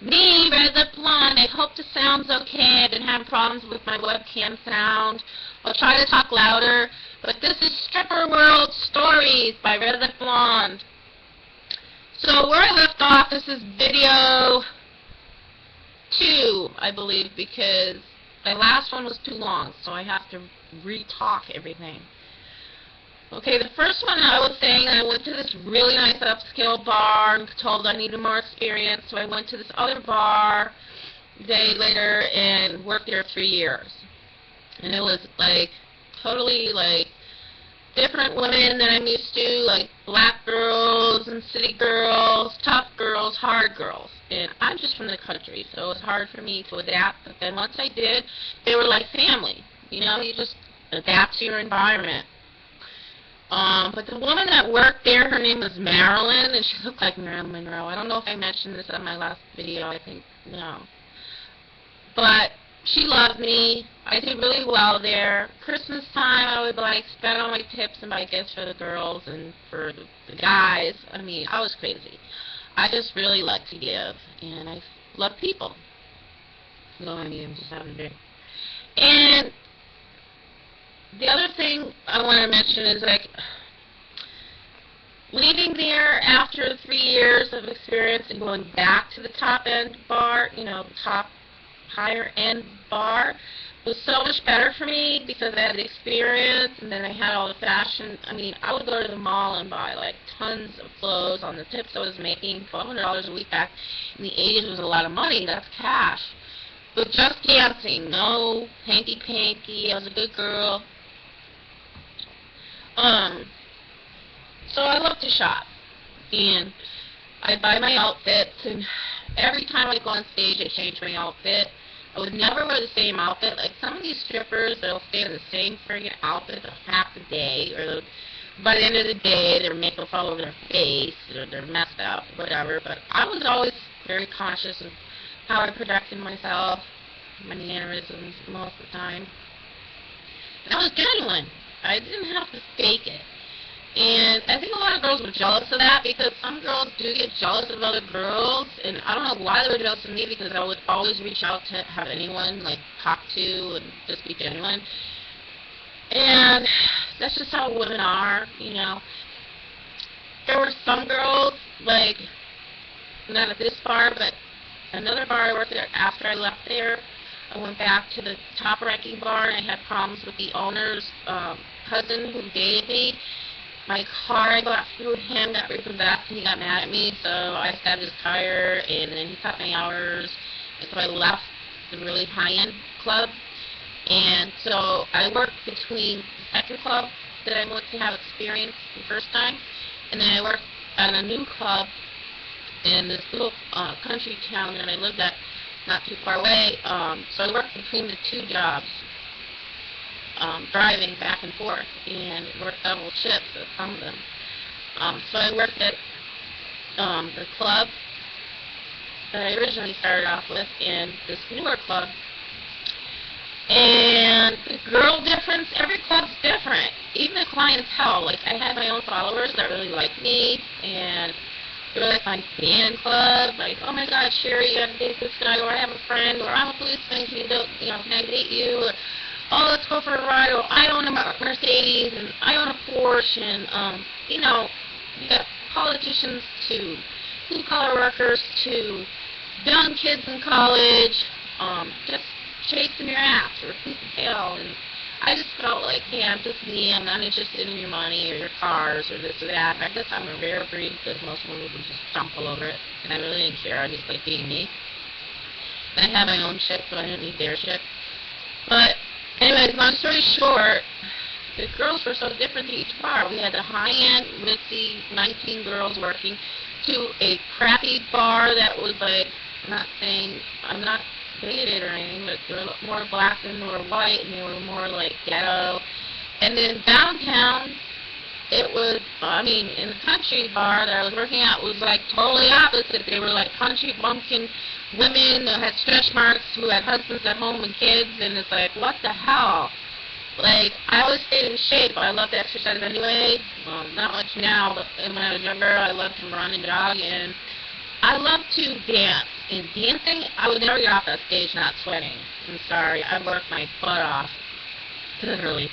Me, Redlip Blonde. I hope the sound's okay. I've been having problems with my webcam sound. I'll try to talk louder. But this is Stripper World Stories by Redlip Blonde. So where I left off, this is video 2, I believe, because my last one was too long, so I have to re-talk everything. Okay, the first one I was saying I went to this really nice upscale bar and told I needed more experience, so I went to this other bar a day later and worked there 3 years. And it was like totally like different women that I'm used to, like black girls and city girls, tough girls, hard girls. And I'm just from the country, so it was hard for me to adapt. But then once I did, they were like family. You know, you just adapt to your environment. But the woman that worked there, her name was Marilyn, and she looked like Marilyn Monroe. I don't know if I mentioned this on my last video. I think no. But she loved me. I did really well there. Christmas time, I would like spend all my tips and buy gifts for the girls and for the guys. I mean, I was crazy. I just really like to give, and I love people. No, I mean, I'm just having a drink. And the other thing I want to mention is, like, leaving there after 3 years of experience and going back to the top-end bar, you know, top, higher-end bar, was so much better for me because I had the experience and then I had all the fashion. I mean, I would go to the mall and buy, like, tons of clothes on the tips I was making. $1,200 a week back in the 80s was a lot of money. That's cash. But just dancing, no hanky-panky. I was a good girl. So I love to shop, and I buy my outfits, and every time I go on stage I change my outfit. I would never wear the same outfit. Like some of these strippers, they'll stay in the same friggin' outfit for half the day, or by the end of the day their makeup all over their face, or they're messed up, whatever. But I was always very conscious of how I projected myself, my mannerisms most of the time. And I was genuine. I didn't have to fake it. And I think a lot of girls were jealous of that because some girls do get jealous of other girls. And I don't know why they were jealous of me because I would always reach out to have anyone, like, talk to and just be genuine. And that's just how women are, you know. There were some girls, like, not at this bar, but another bar I worked at after I left there. I went back to the top-ranking bar, and I had problems with the owner's cousin who dated me. My car, I got through him, got repossessed, and he got mad at me, so I stabbed his tire, and then he cut my hours, and so I left the really high-end club. And so I worked between the second club that I went to have experience the first time, and then I worked at a new club in this little country town that I lived at, not too far away. So I worked between the two jobs, driving back and forth, and worked double shifts at some of them. So I worked at the club that I originally started off with, and this newer club. And the girl difference, every club's different. Even the clientele, like I had my own followers that really liked me, and they were like my fan club, like, oh my God, Sherry, you gotta date this guy, or I have a friend, or I'm a policeman, can I date you, or oh, let's go for a ride, or I own a Mercedes, and I own a Porsche, and, you know, you got politicians to blue-collar workers to young kids in college, just chasing your ass or a piece of tail, and I just felt like, hey, I'm just me, I'm not interested in your money or your cars or this or that. I guess I'm a rare breed because most women would just jump all over it, and I really didn't care. I just like being me. And I had my own shit, so I didn't need their shit. But anyways, long story short, the girls were so different to each bar. We had the high-end, ritzy, 19 girls working, to a crappy bar that was like, I'm not dated or anything, but they were more black than they were white, and they were more like ghetto. And then downtown, it was, I mean, in the country bar that I was working at was like totally opposite. They were like country bumpkin women who had stretch marks, who had husbands at home and kids, and it's like, what the hell? Like, I always stayed in shape. I loved to exercise anyway. Not much now, but when I was younger, I loved to run and jog, and I love to dance. And dancing, I would never get off that stage not sweating. I'm sorry, I worked my butt off, literally.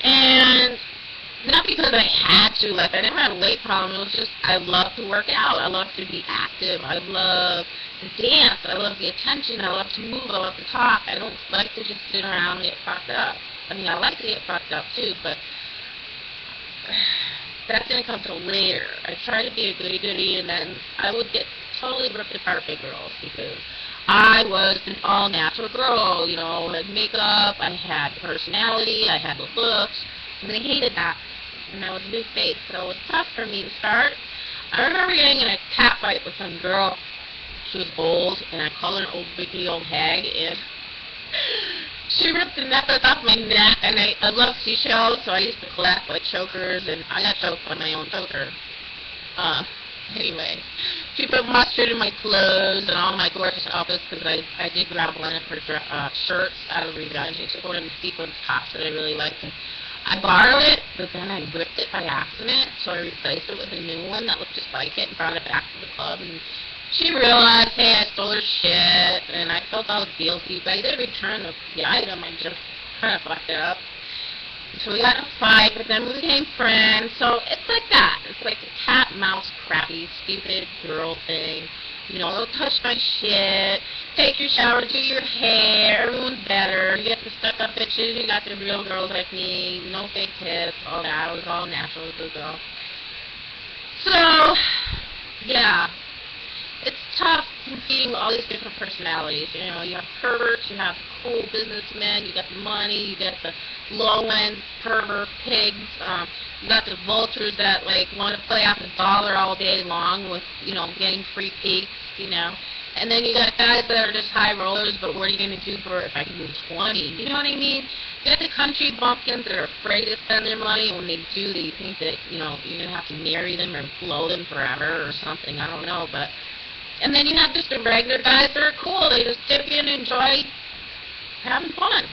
And not because I had to, like, I never had a weight problem. It was just, I love to work out. I love to be active. I love to dance. I love the attention. I love to move. I love to talk. I don't like to just sit around and get fucked up. I mean, I like to get fucked up, too, but that didn't come till later. I tried to be a goody-goody, and then I would get totally ripped apart by girls because I was an all-natural girl, you know, I had makeup, I had personality, I had the looks, and they hated that. And I was a new face, so it was tough for me to start. I remember getting in a cat fight with some girl. She was old, and I called her an old, biggie old hag, and she ripped the necklace off my neck, and I love seashells, so I used to collect, like, chokers, and I got choked by my own choker. Anyway, she put mustard in my clothes and all my gorgeous outfits because I did grab one of her shirts out of revenge. She took one of the sequins tops that I really liked. And I borrowed it, but then I ripped it by accident, so I replaced it with a new one that looked just like it and brought it back to the club. And she realized, hey, I stole her shit, and I felt all guilty, but I did return the item. I just kind of fucked it up. So we got in a fight, but then we became friends. So it's like that. It's like a cat-mouse, crappy, stupid girl thing. You know, don't touch my shit. Take your shower, do your hair. Everyone's better. You get the stuck-up bitches. You got the real girls like me. No fake tits. All that. It was all natural as a girl. So, yeah. It's tough competing all these different personalities. You know, you have perverts, you have cool businessmen, you got the money, you got the low-end pervert pigs, you got the vultures that, like, want to play out the dollar all day long with, you know, getting free peeks, you know. And then you got guys that are just high rollers, but what are you going to do for if I can do 20? You know what I mean? You got the country bumpkins that are afraid to spend their money, and when they do, they think that, you know, you're going to have to marry them or blow them forever or something. I don't know, but... And then you have just the regular guys that are cool. They just dip in and enjoy having fun.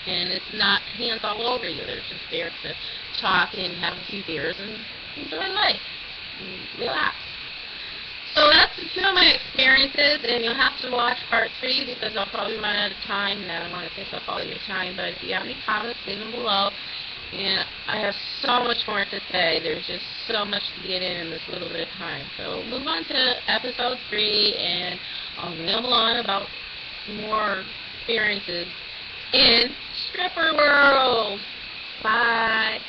And it's not hands all over you. They're just there to talk and have a few beers and enjoy life and relax. So that's a few of my experiences, and you'll have to watch part 3 because I'll probably run out of time, and I don't want to take up all your time. But if you have any comments, leave them below. And I have so much more to say. There's just so much to get in this little bit of time. So move on to episode 3, and I'll ramble on about more experiences in stripper world. Bye.